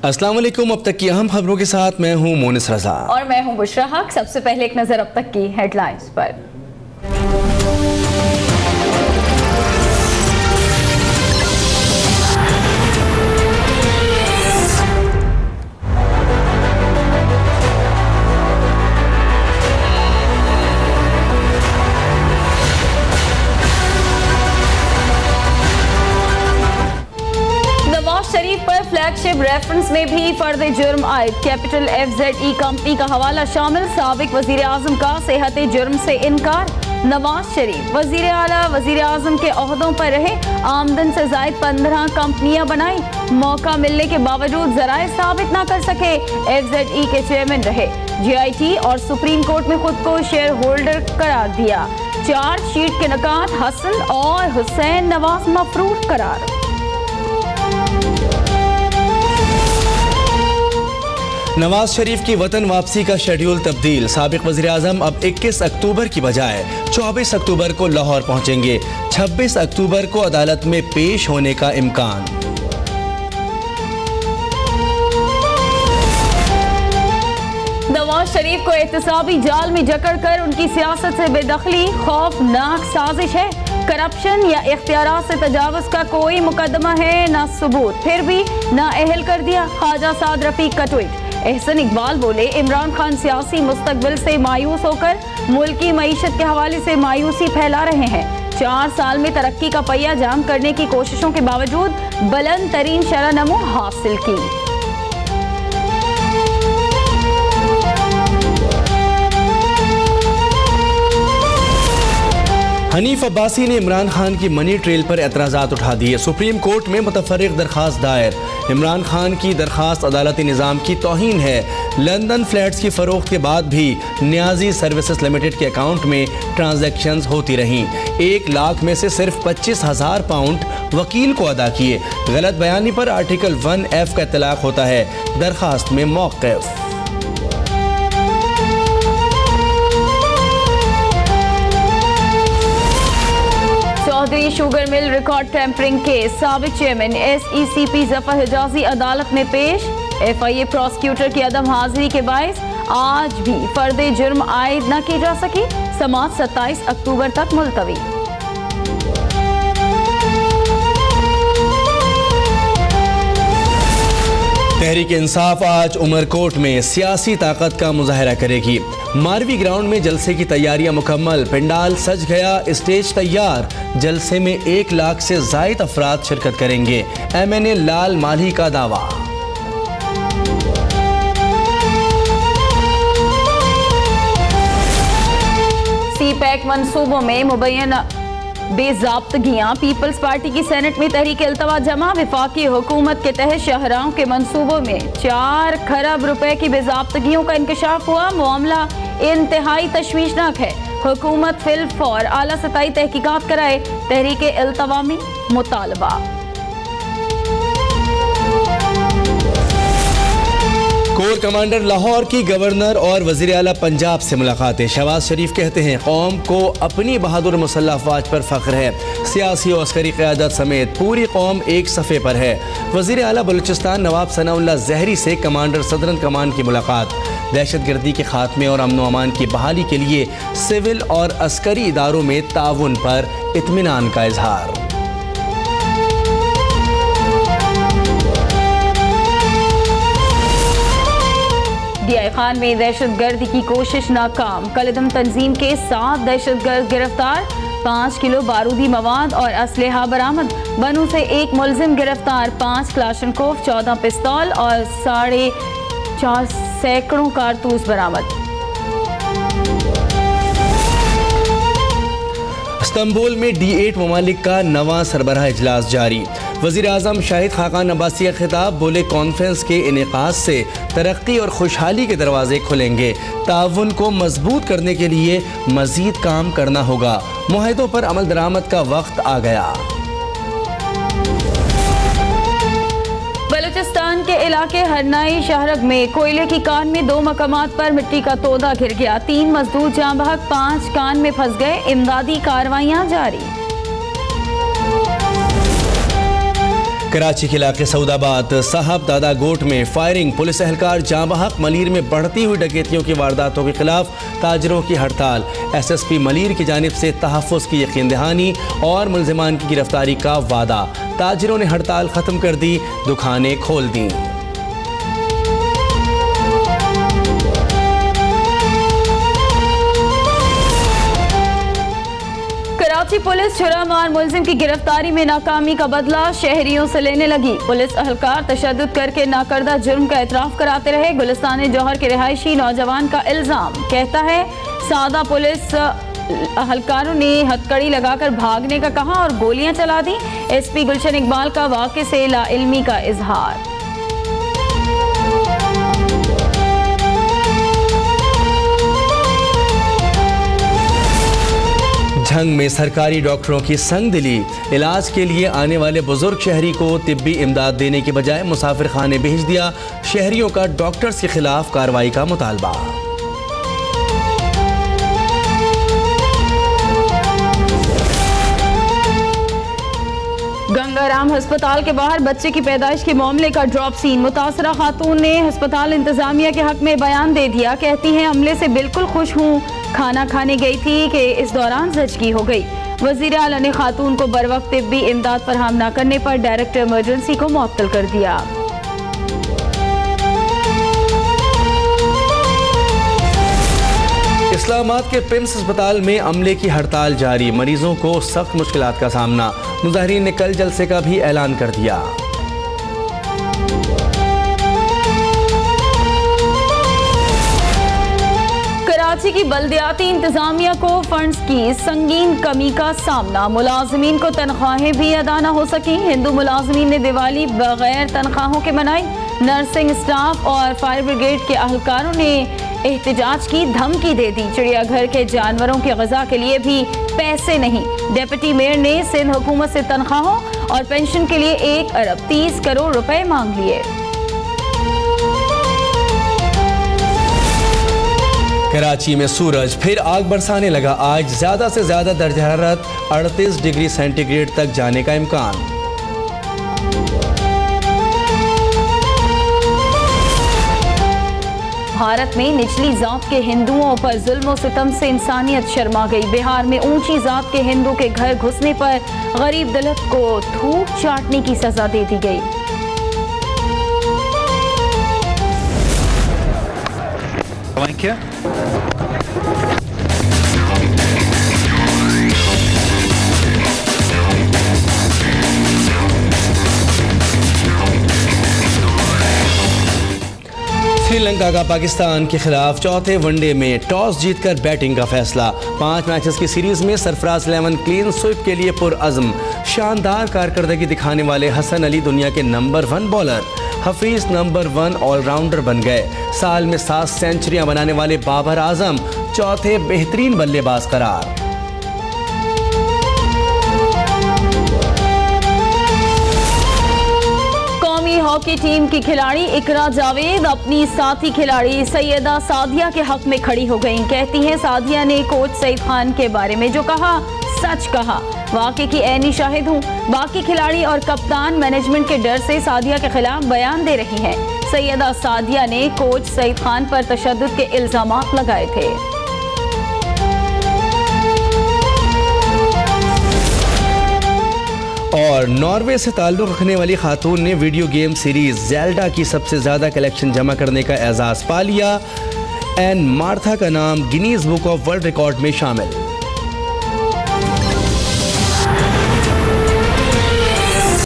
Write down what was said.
अस्सलाम वालेकुम। अब तक की अहम खबरों के साथ मैं हूं मोनिस रजा और मैं हूं बुशरा हक। सबसे पहले एक नजर अब तक की हेडलाइंस पर। शरीफ पर फ्लैगशिप रेफरेंस में भी फर्द जुर्म आयद। कैपिटल FZE कंपनी का हवाला शामिल। साबिक वजीर आजम का सेहत जुर्म से इनकार। नवाज शरीफ वजीर आला वजीर आजम के ओहदों पर रहे, आमदन से जायद 15 कंपनियां बनाई, मौका मिलने के बावजूद जराए साबित ना कर सके। FZE के चेयरमैन रहे, GIT और सुप्रीम कोर्ट में खुद को शेयर होल्डर करार दिया। चार्जशीट के नकात हसन और हुसैन नवाज मफरूर करार। नवाज शरीफ की वतन वापसी का शेड्यूल तब्दील। साबिक वज़ीर आज़म अब 21 अक्टूबर की बजाय 24 अक्टूबर को लाहौर पहुंचेंगे। 26 अक्टूबर को अदालत में पेश होने का इम्कान। नवाज शरीफ को एहतसाबी जाल में जकड़कर उनकी सियासत से बेदखली खौफनाक साजिश है। करप्शन या इख्तियारात से तजावुज का कोई मुकदमा है ना सबूत, फिर भी ना अहल कर दिया। ख्वाजा साद रफीक का ट्वीट। एहसन इकबाल बोले, इमरान खान सियासी मुस्तकबिल से मायूस होकर मुल्की मईशत के हवाले से मायूसी फैला रहे हैं। 4 साल में तरक्की का पहिया जाम करने की कोशिशों के बावजूद बुलंद तरीन शरह नमो हासिल की। हनीफ अब्बासी ने इमरान खान की मनी ट्रेल पर एतराज़ात उठा दिए। सुप्रीम कोर्ट में मुतफर्रिक दरखास्त दायर। इमरान खान की दरखास्त अदालती निज़ाम की तौहीन है। लंदन फ्लैट्स की फरोख्त के बाद भी न्याजी सर्विसेज लिमिटेड के अकाउंट में ट्रांजैक्शंस होती रहीं। 1 लाख में से सिर्फ 25,000 पाउंड वकील को अदा किए। गलत बयानी पर आर्टिकल 1F का इत्तलाक होता है। दरखास्त में मौक़िफ़। Chaudhry sugar mill record tampering case. साबिक चेयरमैन SECP जफर हिजाजी अदालत में पेश। FIA प्रोसिक्यूटर की अदम हाजिरी के बायस आज भी फर्द जुर्म आयद न की जा सकी। समाअत 27 अक्टूबर तक मुलतवी। तहरीक इंसाफ आज उमरकोट में सियासी ताकत का मुजाहरा करेगी। मारवी ग्राउंड में जलसे की तैयारियां मुकम्मल। पंडाल सज गया, स्टेज तैयार। जलसे में 1 लाख से जायद अफराद शिरकत करेंगे। MNA लाल माली का दावा। CPEC मंसूबों में मुबैना बेज़ाब्तगियां। पीपल्स पार्टी की सेनेट में तहरीक इल्तवा जमा। वफाकी हुकूमत के तहत शहराओं के मंसूबों में 4 खरब रुपए की बेज़ाब्तगियों का इंकशाफ हुआ। मामला इंतहाई तशवीशनाक है। हुकूमत फिलफौर आला सतही तहकीकात कराए। तहरीक इल्तवा में मुतालबा। कोर कमांडर लाहौर की गवर्नर और वजीर आला पंजाब से मुलाकातें। शहबाज शरीफ कहते हैं, कौम को अपनी बहादुर मुसल्लह अफवाज पर फख्र है। सियासी और अस्करी क़यादत समेत पूरी कौम एक सफ़े पर है। वजीर आला बलूचिस्तान नवाब सनाउल्लाह ज़हरी से कमांडर सदरन कमान की मुलाकात। दहशतगर्दी के खात्मे और अमन व अमान की बहाली के लिए सिविल और अस्करी इदारों में ताउन पर इत्मीनान का इजहार। DI खान में दहशतगर्दी की कोशिश नाकाम। कलदम तंजीम के 7 दहशतगर्द गिरफ्तार। 5 किलो बारूदी मवाद और असलहा बरामद। बनू से 1 मुलजिम गिरफ्तार। 5 क्लाशनकोव, 14 पिस्तौल और 4.5 सैकड़ों कारतूस बरामद। इस्तांबुल में D8 ममालिक का नवा सरबराह इजलास जारी। वज़ीर आज़म शाहिद खाकान अब्बासी का खिताब। बोले, कॉन्फ्रेंस के इनेकाद से तरक्की और खुशहाली के दरवाजे खुलेंगे। ताउन को मजबूत करने के लिए मजीद काम करना होगा। मुआहदों पर अमल दरामद का वक्त आ गया। बलूचिस्तान के इलाके हरनाई शहरग में कोयले की कान में 2 मकामात पर मिट्टी का तोदा गिर गया। 3 मजदूर जाँ बहक, 5 कान में फंस गए। इमदादी कार्रवाइयां जारी। कराची के इलाके सऊदाबाद साहब दादा गोट में फायरिंग, पुलिस एहलकार जाँ बहक। मलीर में बढ़ती हुई डकैतियों की वारदातों के खिलाफ ताजरों की हड़ताल। SSP मलीर की जानिब से तहफ़्फ़ुज़ की यकीन दहानी और मुल्ज़िमान की गिरफ्तारी का वादा। ताजरों ने हड़ताल ख़त्म कर दी, दुकानें खोल दी। कराची पुलिस छुरामार मुलजिम की गिरफ्तारी में नाकामी का बदला शहरियों से लेने लगी। पुलिस अहलकार तशद्दुद करके नाकर्दा जुर्म का एतराफ़ कराते रहे। गुलिस्तान जौहर के रिहायशी नौजवान का इल्ज़ाम, कहता है सादा पुलिस अहलकारों ने हथकड़ी लगाकर भागने का कहा और गोलियां चला दी। SP गुलशन इकबाल का वाक़े से लाइल्मी का इजहार। झंग में सरकारी डॉक्टरों की संगदिली, इलाज के लिए आने वाले बुजुर्ग शहरी को तिब्बी इमदाद देने के बजाय मुसाफिर खाने भेज दिया। शहरियों का डॉक्टर्स के खिलाफ कार्रवाई का मुतालबा। गंगाराम अस्पताल के बाहर बच्चे की पैदाइश के मामले का ड्रॉप सीन। मुतासरा खातून ने अस्पताल इंतजामिया के हक में बयान दे दिया। कहती हैं अमले से बिल्कुल खुश हूँ, खाना खाने गई थी कि इस दौरान जचगी हो गई। वज़ीर आला ने खातून को बरवक्त तिब्बी इमदाद फराहम न करने पर डायरेक्टर इमरजेंसी को मुअत्तल कर दिया। इस्लामाबाद के पिम्स अस्पताल में अमले की हड़ताल जारी, मरीजों को सख्त मुश्किलात का सामना। मुजाहिरीन ने कल जलसे का भी ऐलान कर दिया। कराची की बल्दियाती इंतजामिया को फंड्स की संगीन कमी का सामना। मुलाजमीन को तनख्वाहें भी अदा न हो सकी। हिंदू मुलाजमीन ने दिवाली बगैर तनख्वाहों के मनाई। नर्सिंग स्टाफ और फायर ब्रिगेड के अहलकारों ने एहतजाज की धमकी दे दी। चिड़ियाघर के जानवरों की ग़िज़ा के लिए भी पैसे नहीं। डिप्टी मेयर ने सिंध हुकूमत से तनख्वाहों और पेंशन के लिए 1 अरब 30 करोड़ रुपए मांग लिए। कराची में सूरज फिर आग बरसाने लगा। आज ज्यादा से ज्यादा दर्जा हरारत 38 डिग्री सेंटीग्रेड तक जाने का इम्कान। भारत में निचली जात के हिंदुओं पर जुल्म और सितम से इंसानियत शर्मा गई। बिहार में ऊंची जात के हिंदू के घर घुसने पर गरीब दलित को थूक चाटने की सजा दे दी गई। श्रीलंका का पाकिस्तान के खिलाफ चौथे वनडे में टॉस जीतकर बैटिंग का फैसला। 5 मैचेस की सीरीज में सरफराज 11 क्लीन स्वीप के लिए पुरअज़्म। शानदार कारकर्दगी दिखाने वाले हसन अली दुनिया के number 1 bowler, Hafeez number 1 allrounder बन गए। साल में 7 सेंचुरियां बनाने वाले बाबर आजम चौथे बेहतरीन बल्लेबाज करार। हॉकी टीम की खिलाड़ी इकरा जावेद अपनी साथी खिलाड़ी सैयदा सादिया के हक में खड़ी हो गईं। कहती हैं सादिया ने कोच सईद खान के बारे में जो कहा सच कहा, वाकई की ऐनी शाहिद हूँ। बाकी खिलाड़ी और कप्तान मैनेजमेंट के डर से सादिया के खिलाफ बयान दे रही हैं। सैयदा सादिया ने कोच सईद खान पर तशद्दुद के इल्जामात लगाए थे। और नॉर्वे से ताल्लुक़ रखने वाली खातून ने वीडियो गेम सीरीज ज़ेल्डा की सबसे ज़्यादा कलेक्शन जमा करने का एजाज़ पा लिया। एन मार्था का नाम Guinness book of world record में शामिल।